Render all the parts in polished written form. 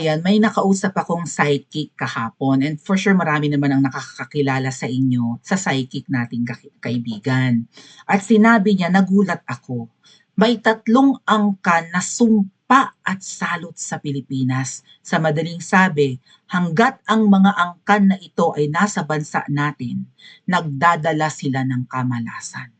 Ayan, may nakausap akong psychic kahapon and for sure marami naman ang nakakakilala sa inyo sa psychic nating kaibigan. At sinabi niya, nagulat ako, may 3 angkan na sumpa at salot sa Pilipinas. Sa madaling sabi, hanggat ang mga angkan na ito ay nasa bansa natin, nagdadala sila ng kamalasan.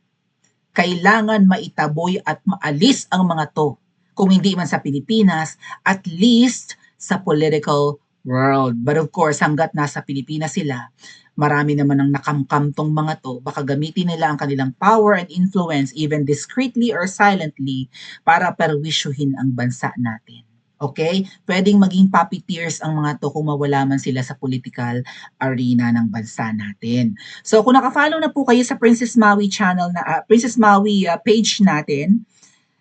Kailangan maitaboy at maalis ang mga to. Kung hindi man sa Pilipinas, at least sa political world. But of course, hanggat nasa Pilipinas sila, marami naman ang nakamkam tong mga to, baka gamitin nila ang kanilang power and influence even discreetly or silently para perwisyuhin ang bansa natin. Okay? Pwedeng maging puppeteers ang mga to kung mawala man sila sa political arena ng bansa natin. So kung naka-follow na po kayo sa Princess Maui channel na Princess Maui page natin,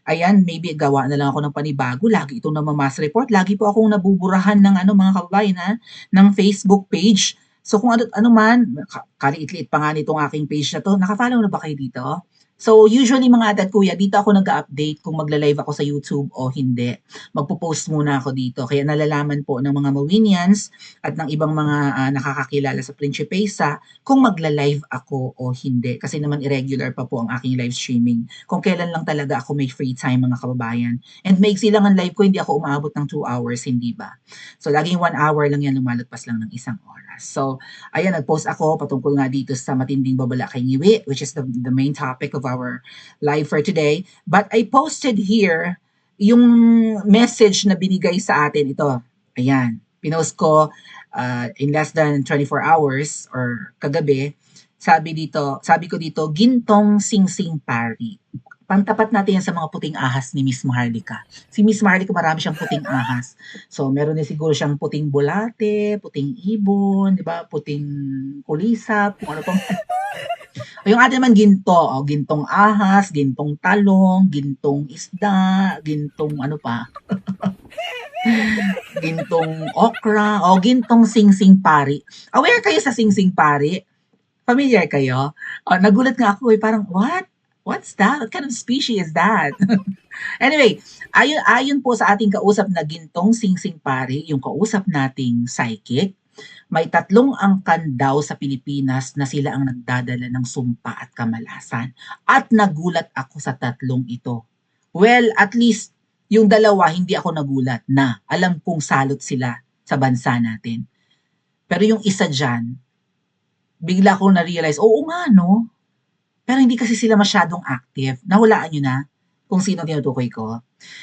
ayan, maybe gawa na lang ako ng panibago. Lagi itong namamas report. Lagi po akong nabuburahan ng mga kababayan ng Facebook page. So kung ano man, kaliit-liit pa nga nitong aking page na to, naka-follow na ba kayo dito? So usually mga ate at kuya, dito ako nag-update kung magla-live ako sa YouTube o hindi. Magpo-post muna ako dito. Kaya nalalaman po ng mga Mawinians at ng ibang mga nakakakilala sa Principesa kung magla-live ako o hindi. Kasi naman irregular pa po ang aking live streaming. Kung kailan lang talaga ako may free time mga kababayan. And maiksi lang ang live ko, hindi ako umaabot ng 2 hours, hindi ba? So laging 1 hour lang yan, lumalagpas lang ng 1 oras. So ayan, nag-post ako patungkol nga dito sa matinding babala kay Ngiwi, which is the main topic of our live for today. But I posted here yung message na binigay sa atin. Ito, ayan, pinost ko in less than 24 hours or kagabi. Sabi ko dito, gintong singsing pari. Pantapat natin yan sa mga puting ahas ni Miss Maharlika. Si Miss Maharlika marami siyang puting ahas. So meron din siguro siyang puting bulate, puting ibon, di ba? Puting kulisap, kung ano pang yung atin naman ginto, gintong ahas, gintong talong, gintong isda, gintong ano pa, gintong okra, o gintong singsing pari. Aware kayo sa singsing pari? Familiar kayo? Nagulat nga ako parang, what? What's that? What kind of species is that? Anyway, ayon po sa ating kausap na gintong singsing pari, yung kausap nating psychic, may 3 angkan daw sa Pilipinas na sila ang nagdadala ng sumpa at kamalasan. At nagulat ako sa 3 ito. Well, at least yung 2 hindi ako nagulat na alam kong salot sila sa bansa natin. Pero yung isa dyan, bigla ko na-realize, oo nga no, pero hindi kasi sila masyadong active. Nahulaan nyo na kung sino tinutukoy ko.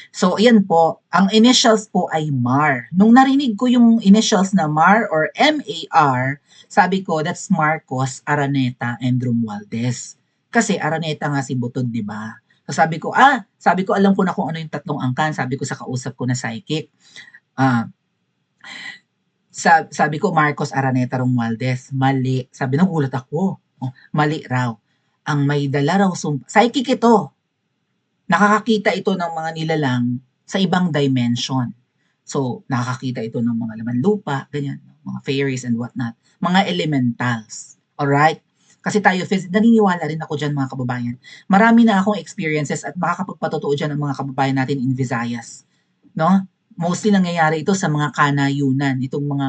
So, ayan po, ang initials po ay MAR. Nung narinig ko yung initials na MAR or M-A-R, sabi ko, that's Marcos, Araneta, and Romualdez. Kasi Araneta nga si Butod, di ba? So sabi ko, alam ko na kung ano yung 3 angkan. Sabi ko sa kausap ko na psychic. Sabi ko, Marcos, Araneta, Romualdez. Mali. Sabi, nagulat ako. Mali raw. Ang may dala raw psychic ito. Nakakakita ito ng mga nilalang sa ibang dimension. So, nakakakita ito ng mga laman lupa, ganyan, mga fairies and whatnot. Mga elementals. Alright? Kasi tayo, naniniwala rin ako dyan mga kababayan. Marami na akong experiences at makakapagpatotoo dyan ang mga kababayan natin in Visayas. No? Mostly nangyayari ito sa mga kanayunan.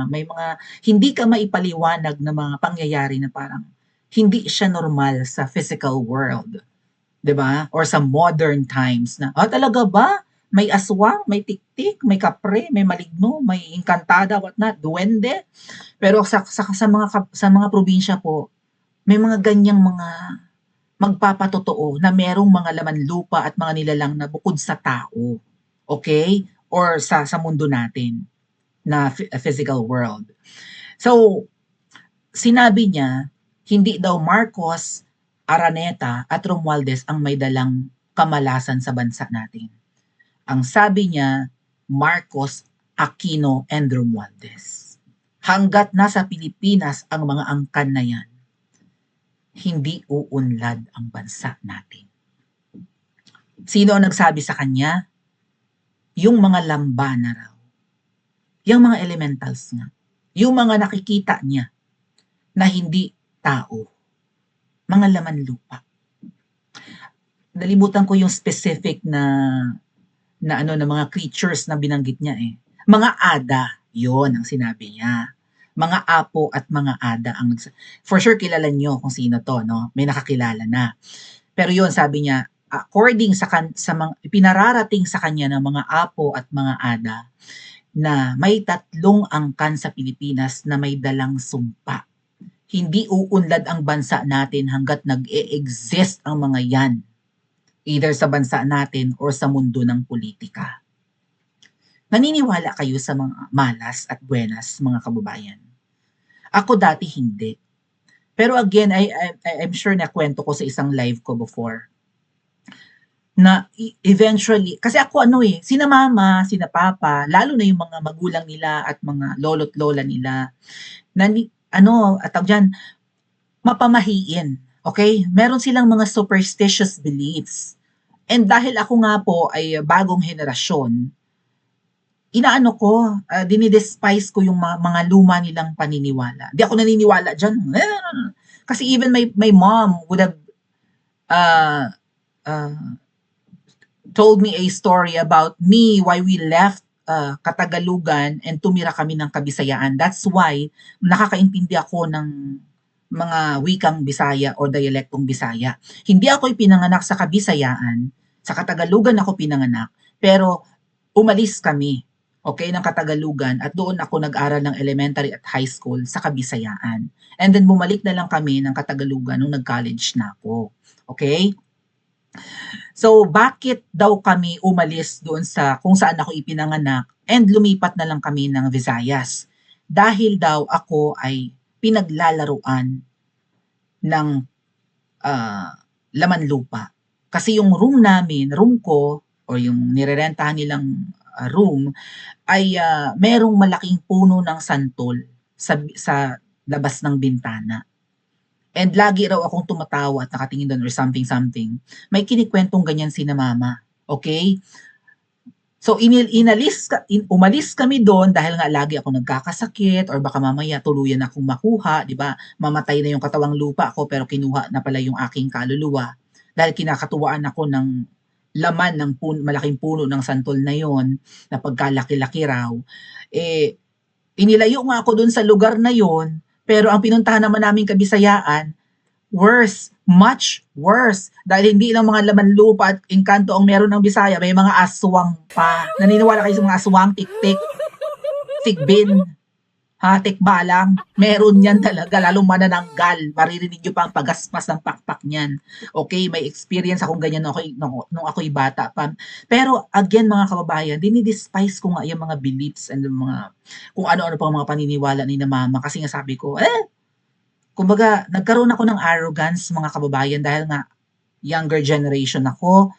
May mga hindi ka maipaliwanag na mga pangyayari na parang hindi siya normal sa physical world. 'Di ba? Or sa modern times na, talaga ba? May aswang, may tiktik, may kapre, may maligno, may engkantada, whatnot, duwende. Pero sa mga probinsya po, may mga ganyang mga magpapatotoo na merong mga laman lupa at mga nilalang na bukod sa tao. Okay? Or sa mundo natin na physical world. So, sinabi niya, hindi daw Marcos, Araneta at Romualdez ang may dalang kamalasan sa bansa natin. Ang sabi niya, Marcos, Aquino, and Romualdez. Hanggat nasa Pilipinas ang mga angkan na yan, hindi uunlad ang bansa natin. Sino ang nagsabi sa kanya? Yung mga lamba na raw. Yung mga elementals nga. Yung mga nakikita niya na hindi tao. Mga laman lupa. Nalimutan ko yung specific na mga creatures na binanggit niya eh. Mga ada, yon ang sinabi niya. Mga apo at mga ada ang for sure kilala niyo kung sino 'to 'no, may nakakilala na. Pero yun sabi niya, according sa mga pinararating sa kanya ng mga apo at mga ada na may 3 angkan sa Pilipinas na may dalang sumpa. Hindi uunlad ang bansa natin hangga't nag-e-exist ang mga yan, either sa bansa natin or sa mundo ng politika. Naniniwala kayo sa mga malas at buenas, mga kababayan? Ako dati hindi. Pero again, I'm sure na kwento ko sa isang live ko before na eventually, kasi ako sina mama, sina papa, lalo na yung mga magulang nila at mga lolo't lola nila, na mapamahiin. Okay? Meron silang mga superstitious beliefs. And dahil ako nga po ay bagong henerasyon, dinidespise ko yung mga luma nilang paniniwala. Di ako naniniwala dyan. Kasi even my mom would have uh, told me a story about me, why we left Katagalugan and tumira kami ng Kabisayaan. That's why nakakaintindi ako ng mga wikang Bisaya o dialektong Bisaya. Hindi ako ipinanganak sa Kabisayaan, sa Katagalugan ako pinanganak, pero umalis kami, okay, ng Katagalugan at doon ako nag-aral ng elementary at high school sa Kabisayaan. And then bumalik na lang kami ng Katagalugan nung nag-college na ako. Okay? So, bakit daw kami umalis doon sa kung saan ako ipinanganak and lumipat na lang kami ng Visayas? Dahil daw ako ay pinaglalaruan ng laman lupa. Kasi yung room ko, o yung nirerentahan nilang room, ay merong malaking puno ng santol sa labas ng bintana. And lagi raw akong tumatawa at nakatingin doon or something. May kinikwentong ganyan sina mama. Okay? So, umalis kami doon dahil nga lagi ako nagkakasakit or baka mamaya tuluyan akong makuha, di ba? Mamatay na yung katawang lupa ko pero kinuha na pala yung aking kaluluwa. Dahil kinakatuwaan ako ng laman ng malaking puno ng santol na yon na pagkalaki-laki raw. Inilayo nga ako doon sa lugar na yon, pero ang pinuntahan naman namin Kabisayaan, worse, much worse. Dahil hindi lang mga laman lupa at engkanto ang meron ng Bisaya, may mga aswang pa. Naniniwala kayo sa mga aswang, tik-tik, sigbin, tikbalang. Meron yan talaga, lalong manananggal. Maririnig nyo pa ang pagaspas ng pakpak niyan. Okay, may experience akong ganyan nung ako'y bata pa. Pero again mga kababayan, dinidespise ko nga yung mga beliefs and mga kung ano-ano pang mga paniniwala ni na mama. Kasi nga sabi ko, kumbaga, nagkaroon ako ng arrogance mga kababayan dahil nga younger generation ako,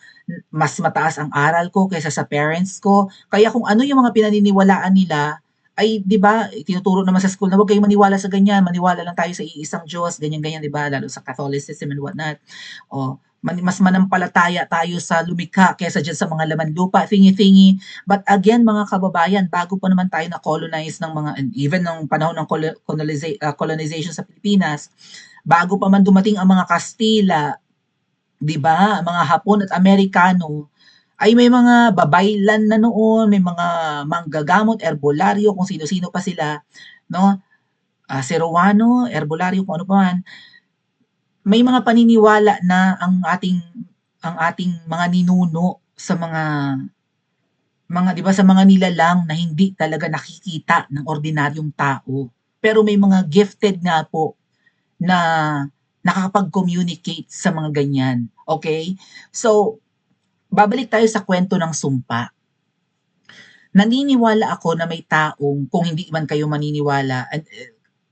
mas mataas ang aral ko kaysa sa parents ko. Kaya kung ano yung mga pinaniniwalaan nila, ay 'di ba, tinuturo naman sa school na huwag kayong maniwala sa ganyan, maniwala lang tayo sa iisang Diyos, ganyan-ganyan 'di ba, lalo sa Catholicism and whatnot. O mas manampalataya tayo sa lumikha kaysa dyan sa mga laman lupa, thingy-thingy. But again, mga kababayan, bago pa naman tayo na-colonize ng mga, and even ng panahon ng colonization sa Pilipinas, bago pa man dumating ang mga Kastila, di ba, mga Hapon at Amerikano, ay may mga babaylan na noon, may mga manggagamot, herbolaryo, kung sino-sino pa sila, no? Ceruano, herbolaryo, kung ano pa man, may mga paniniwala na ang ating mga ninuno sa mga 'di ba sa mga nilalang na hindi talaga nakikita ng ordinaryong tao. Pero may mga gifted nga po na nakakapag-communicate sa mga ganyan. Okay? So, babalik tayo sa kwento ng sumpa. Naniniwala ako na may taong, kung hindi man kayo maniniwala,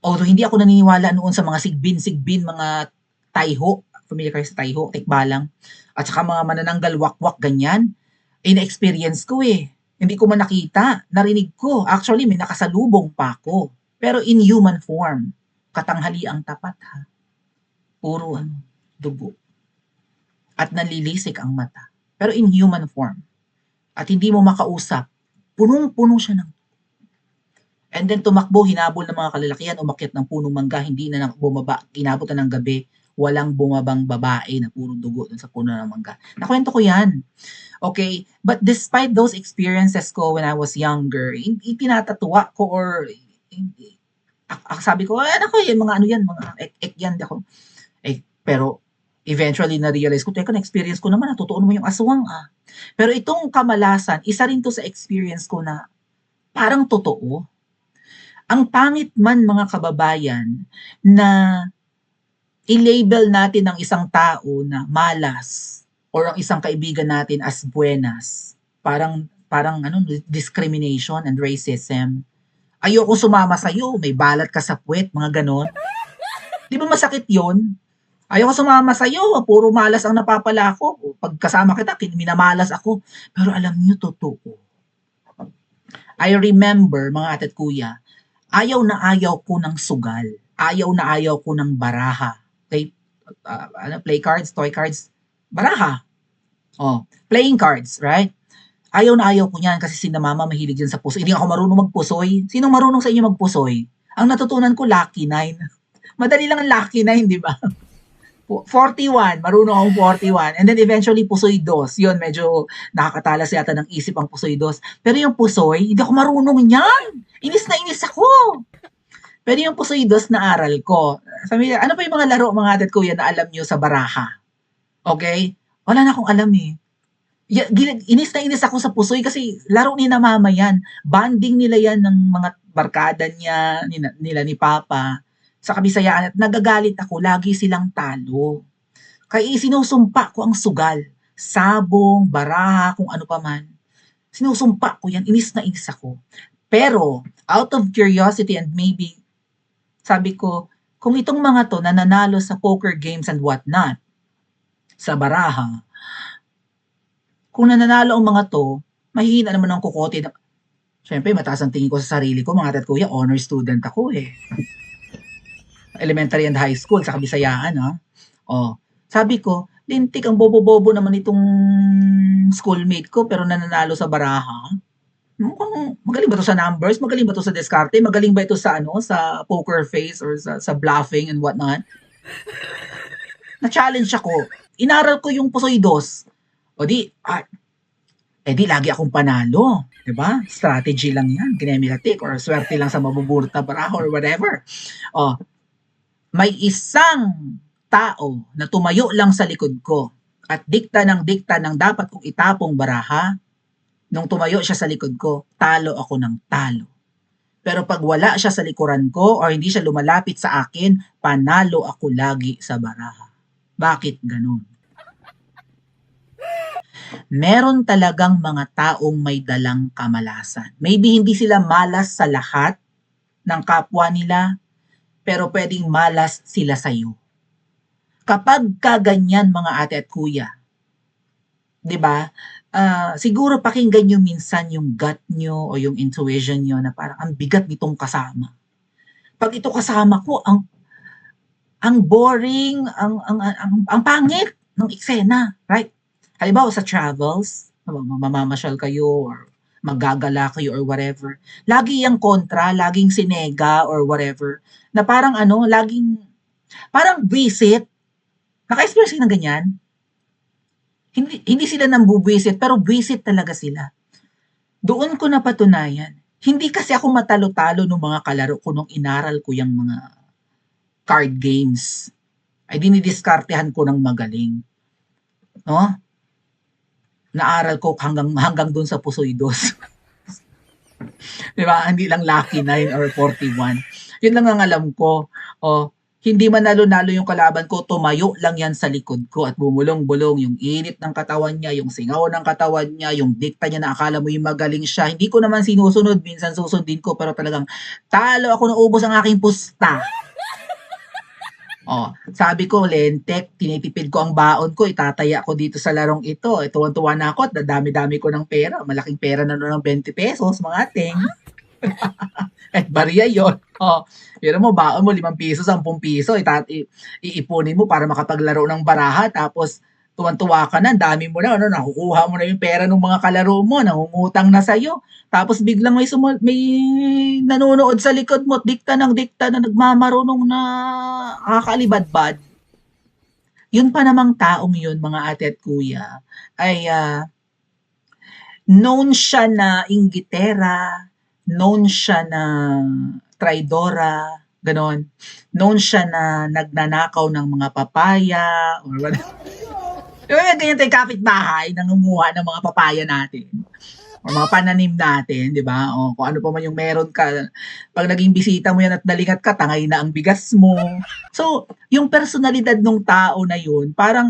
although hindi ako naniniwala noon sa mga sigbin, mga taiho, familiar kayo sa taiho, tikbalang, at saka mga manananggal, wakwak, ganyan, na-experience ko Hindi ko man nakita, narinig ko. Actually, may nakasalubong pa ako. Pero in human form, katanghali ang tapat ha. Puro dugo. At nalilisik ang mata. Pero in human form. At hindi mo makausap, punong-puno siya ng and then tumakbo, hinabol ng mga kalalakihan, umakyat ng punong mangga, hindi na bumaba, inabot na ng gabi, walang bumabang babae na puro dugo dun sa puno ng mangga. Nakwento ko yan. Okay? But despite those experiences ko when I was younger, hindi tinatatuwa ko or sabi ko, nako, yung mga ano yan, mga ek yan. Ako. Pero eventually na-realize ko, teka, na-experience ko naman, totoo naman yung aswang Pero itong kamalasan, isa rin to sa experience ko na parang totoo. Ang pangit man mga kababayan na i-label natin ang isang tao na malas or ang isang kaibigan natin as buenas. Parang discrimination and racism. Ayoko sumama sa'yo, may balat ka sa puwet, mga ganon. Di ba masakit yun? Ayoko sumama sa'yo, puro malas ang napapala ko. Pag kasama kita, minamalas ako. Pero alam niyo, totoo. I remember, mga ate at kuya, ayaw na ayaw ko ng sugal. Ayaw na ayaw ko ng baraha. Play cards, toy cards, baraha. Playing cards, right? Ayaw na ayaw ko niyan kasi si mama mahilig yan sa pusoy. Hindi ako marunong magpusoy. Sinong marunong sa inyo magpusoy? Ang natutunan ko, Lucky 9. Madali lang ang Lucky 9, di ba? 41, marunong akong 41. And then eventually, Pusoy 2. Yun, medyo nakakatalas yata ng isip ang Pusoy 2. Pero yung Pusoy, hindi ako marunong niyan. Inis na inis ako. Pero yung Pusoy 2 na aral ko, sabi niya, ano pa yung mga laro, mga adat ko yan na alam nyo sa baraha? Okay? Wala na akong alam eh. Inis na inis ako sa Pusoy kasi laro ni na mama yan. Banding nila yan ng mga barkada niya, nila ni Papa. Sa Kabisayaan at nagagalit ako, lagi silang talo. Kaya sinusumpa ko ang sugal, sabong, baraha, kung ano pa man. Sinusumpa ko yan, inis na inis ako. Pero, out of curiosity and maybe, sabi ko, kung itong mga to nananalo sa poker games and whatnot, sa baraha, kung nananalo ang mga to, mahihina naman ang kukote. Siyempre, mataas ang tingin ko sa sarili ko, mga tat kuya, honor student ako eh. Elementary and high school sa Kabisayaan sabi ko, lintik ang bobo-bobo naman itong schoolmate ko pero nananalo sa baraha. Mukhang magaling ba to sa numbers? Magaling ba to sa diskarte? Magaling ba ito sa sa poker face or sa bluffing and whatnot? Na-challenge ako. Inaral ko yung Pusoy 2. Di lagi akong panalo. Diba? Strategy lang yan. Kinemilatik or swerte lang sa mabubulot na baraha or whatever. May isang tao na tumayo lang sa likod ko at dikta ng dapat kong itapong baraha. Nung tumayo siya sa likod ko, talo ako ng talo. Pero pag wala siya sa likuran ko or hindi siya lumalapit sa akin, panalo ako lagi sa baraha. Bakit ganun? Meron talagang mga taong may dalang kamalasan. Maybe hindi sila malas sa lahat ng kapwa nila, pero pwedeng malas sila sa'yo. Kapag kaganyan mga ate at kuya, di ba? Siguro pakinggan nyo minsan yung gut nyo o yung intuition nyo na parang ang bigat nitong kasama. Pag ito kasama ko, ang boring, ang pangit ng eksena, right? Halimbawa sa travels, mamamasyal kayo or maggagala kayo or whatever. Lagi yung kontra, laging sinega or whatever. Na parang parang visit. Naka-experience ng ganyan? Hindi sila nambubwisit, pero visit talaga sila. Doon ko napatunayan. Hindi kasi ako matalo-talo ng mga kalaro ko nung inaral ko yung mga card games. Ay dinidiskartehan ko ng magaling. No? Naaral ko hanggang doon sa Pusoy 2. Diba? Hindi lang Lucky 9 or 41. Yun lang ang alam ko. Hindi man nalo-nalo yung kalaban ko, tumayo lang yan sa likod ko at bumulong-bulong yung init ng katawan niya, yung singaw ng katawan niya, yung dikta niya na akala mo yung magaling siya. Hindi ko naman sinusunod, minsan susundin ko, pero talagang talo ako na ubos ang aking pusta. Sabi ko, lentek, tinitipid ko ang baon ko, itataya ko dito sa larong ito. Tuwan-tuwa na ako at dadami-dami ko ng pera. Malaking pera na ng 20 pesos, mga ating. At bariya yun. Pero mo, baon mo, 5 piso, 10 piso, iipunin mo para makapaglaro ng baraha, tapos tuwan-tuwa ka na, dami mo na, nakukuha mo na yung pera ng mga kalaro mo, nangungutang na sa'yo. Tapos biglang may nanonood sa likod mo, dikta na nagmamarunong na kakalibadbad. Yun pa namang taong yun, mga ate at kuya, ay known siya na inggitera, known siya na traidora, ganon. Known siya na nagnanakaw ng mga papaya, or what. Diba ganyan tayong kapitbahay, nangunguha ng mga papaya natin, o mga pananim natin, di ba? O kung ano pa man yung meron ka, pag naging bisita mo yan at nalingat ka, tangay na ang bigas mo. So, yung personalidad ng tao na yun, parang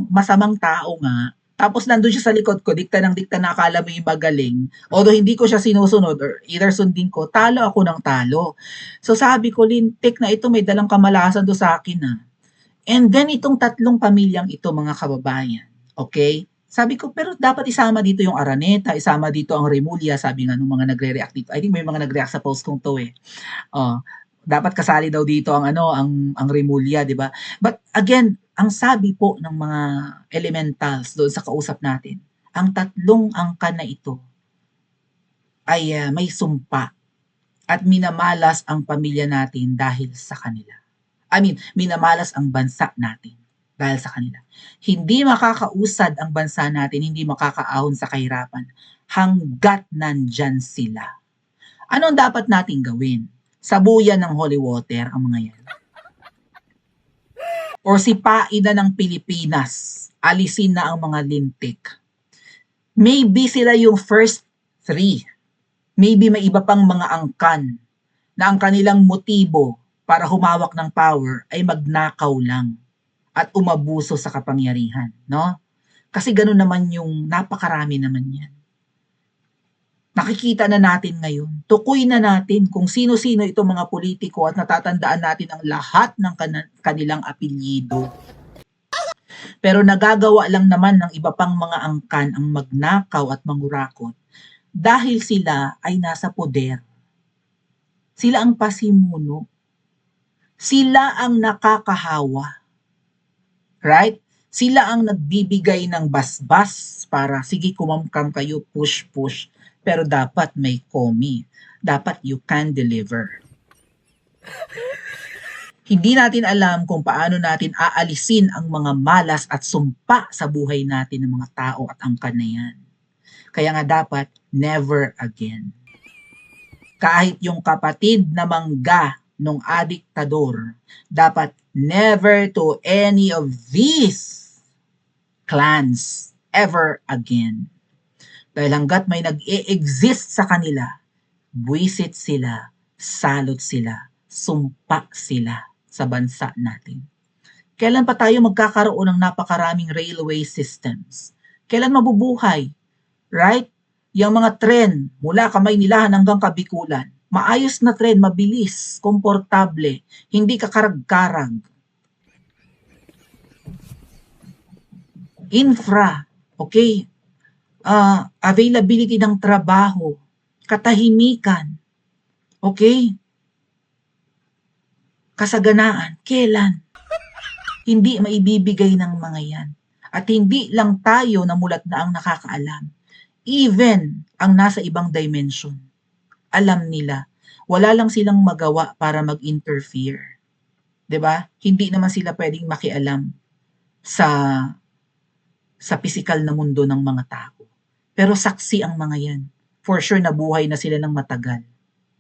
masamang tao nga. Tapos nandun siya sa likod ko, dikta ng dikta na akala mo yung magaling. Although hindi ko siya sinusunod or either sundin ko, talo ako ng talo. So sabi ko, lintik na ito, may dalang kamalasan do sa akin And then itong tatlong pamilyang ito, mga kababayan, okay? Sabi ko, pero dapat isama dito yung Araneta, isama dito ang Remulla, sabi nga nung mga nagre-react dito. I think may mga nagre-react sa post kong to eh. Dapat kasali daw dito ang ang Remulla, di ba? But again, ang sabi po ng mga elementals doon sa kausap natin, ang tatlong angkan na ito ay may sumpa at minamalas ang pamilya natin dahil sa kanila. Minamalas ang bansa natin dahil sa kanila. Hindi makakausad ang bansa natin, hindi makakaahon sa kahirapan hanggat nandyan sila. Ano ang dapat nating gawin? Sabuyan ng holy water ang mga yan. Or sipain na ng Pilipinas, alisin na ang mga lintik. Maybe sila yung first three. Maybe may iba pang mga angkan na ang kanilang motibo para humawak ng power ay magnakaw lang at umabuso sa kapangyarihan, no? Kasi gano'n naman yung napakarami naman yan. Nakikita na natin ngayon, tukoy na natin kung sino-sino itong mga politiko at natatandaan natin ang lahat ng kanilang apelyido. Pero nagagawa lang naman ng iba pang mga angkan ang magnakaw at mangurakot dahil sila ay nasa poder. Sila ang pasimuno. Sila ang nakakahawa. Right? Sila ang nagbibigay ng basbas para sige kumamkam kayo, push. Pero dapat may komi. Dapat you can deliver. Hindi natin alam kung paano natin aalisin ang mga malas at sumpa sa buhay natin ng mga tao at angkan na yan. Kaya nga dapat never again. Kahit yung kapatid na mangga nung adiktador, dapat never to any of these clans ever again. Dahil hanggat may nag-e-exist sa kanila, buwisit sila, salot sila, sumpa sila sa bansa natin. Kailan pa tayo magkakaroon ng napakaraming railway systems? Kailan mabubuhay? Right? Yung mga tren mula Kamaynilahan hanggang Kabikulan, maayos na tren, mabilis, komportable, hindi kakarag-karag. Infra, okay? Availability ng trabaho, katahimikan, okay? Kasaganaan, kailan? Hindi maibibigay ng mga yan. At hindi lang tayo na mulat na ang nakakaalam. Even ang nasa ibang dimension, alam nila. Wala lang silang magawa para mag-interfere. 'Di ba? Hindi naman sila pwedeng makialam sa physical na mundo ng mga tao. Pero saksi ang mga yan. For sure nabuhay na sila ng matagal.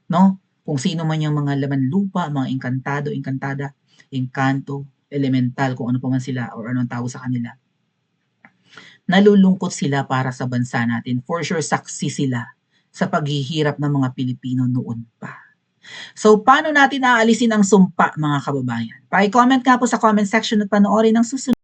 No? Kung sino man yung mga laman lupa, mga engkantado, engkantada, engkanto, elemental, kung ano pa man sila or anong tawag sa kanila. Nalulungkot sila para sa bansa natin. For sure, saksi sila sa paghihirap ng mga Pilipino noon pa. So, paano natin aalisin ang sumpa, mga kababayan? Pa-comment nga po sa comment section at panoorin ang susunod.